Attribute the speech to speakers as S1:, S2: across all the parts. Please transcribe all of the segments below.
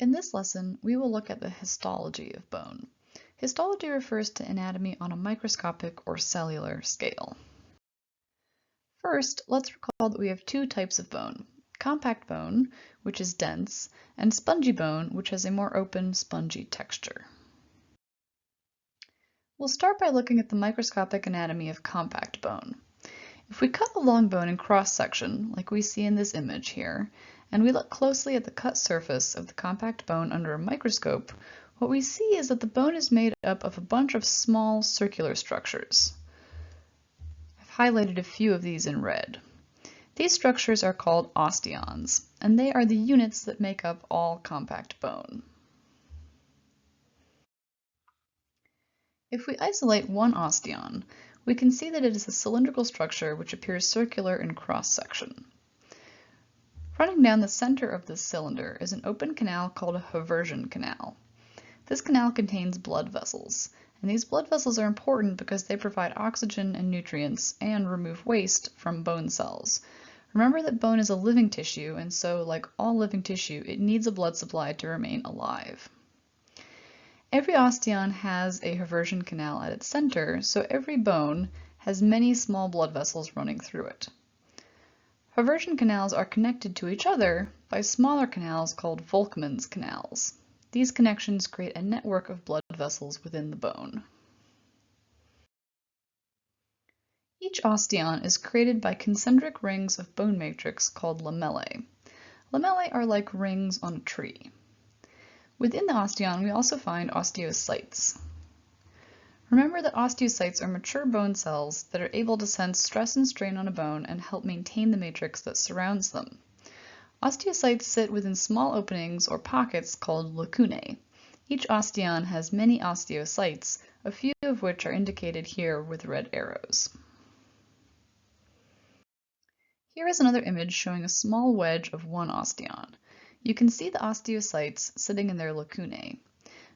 S1: In this lesson, we will look at the histology of bone. Histology refers to anatomy on a microscopic or cellular scale. First, let's recall that we have two types of bone: compact bone, which is dense, and spongy bone, which has a more open, spongy texture. We'll start by looking at the microscopic anatomy of compact bone. If we cut a long bone in cross-section, like we see in this image here, and we look closely at the cut surface of the compact bone under a microscope, what we see is that the bone is made up of a bunch of small circular structures. I've highlighted a few of these in red. These structures are called osteons, and they are the units that make up all compact bone. If we isolate one osteon, we can see that it is a cylindrical structure which appears circular in cross-section. Running down the center of this cylinder is an open canal called a haversian canal. This canal contains blood vessels, and these blood vessels are important because they provide oxygen and nutrients and remove waste from bone cells. Remember that bone is a living tissue, and so, like all living tissue, it needs a blood supply to remain alive. Every osteon has a haversian canal at its center, so every bone has many small blood vessels running through it. Haversian canals are connected to each other by smaller canals called Volkmann's canals. These connections create a network of blood vessels within the bone. Each osteon is created by concentric rings of bone matrix called lamellae. Lamellae are like rings on a tree. Within the osteon, we also find osteocytes. Remember that osteocytes are mature bone cells that are able to sense stress and strain on a bone and help maintain the matrix that surrounds them. Osteocytes sit within small openings or pockets called lacunae. Each osteon has many osteocytes, a few of which are indicated here with red arrows. Here is another image showing a small wedge of one osteon. You can see the osteocytes sitting in their lacunae.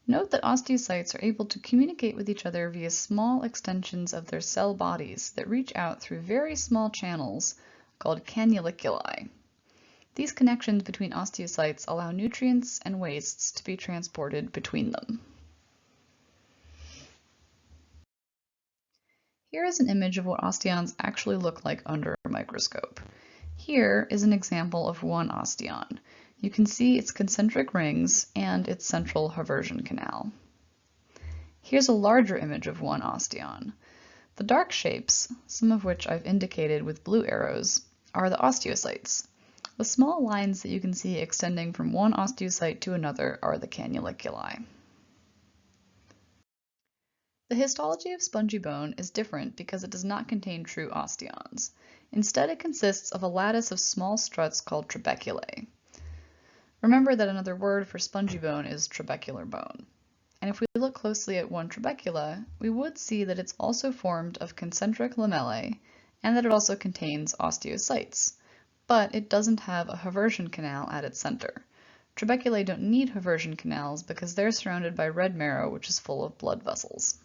S1: Note that osteocytes are able to communicate with each other via small extensions of their cell bodies that reach out through very small channels called cannuliculi. These connections between osteocytes allow nutrients and wastes to be transported between them. Here is an image of what osteons actually look like under a microscope. Here is an example of one osteon. You can see its concentric rings and its central haversian canal. Here's a larger image of one osteon. The dark shapes, some of which I've indicated with blue arrows, are the osteocytes. The small lines that you can see extending from one osteocyte to another are the cannuliculi. The histology of spongy bone is different because it does not contain true osteons. Instead, it consists of a lattice of small struts called trabeculae. Remember that another word for spongy bone is trabecular bone. And if we look closely at one trabecula, we would see that it's also formed of concentric lamellae and that it also contains osteocytes, but it doesn't have a haversian canal at its center. Trabeculae don't need haversian canals because they're surrounded by red marrow, which is full of blood vessels.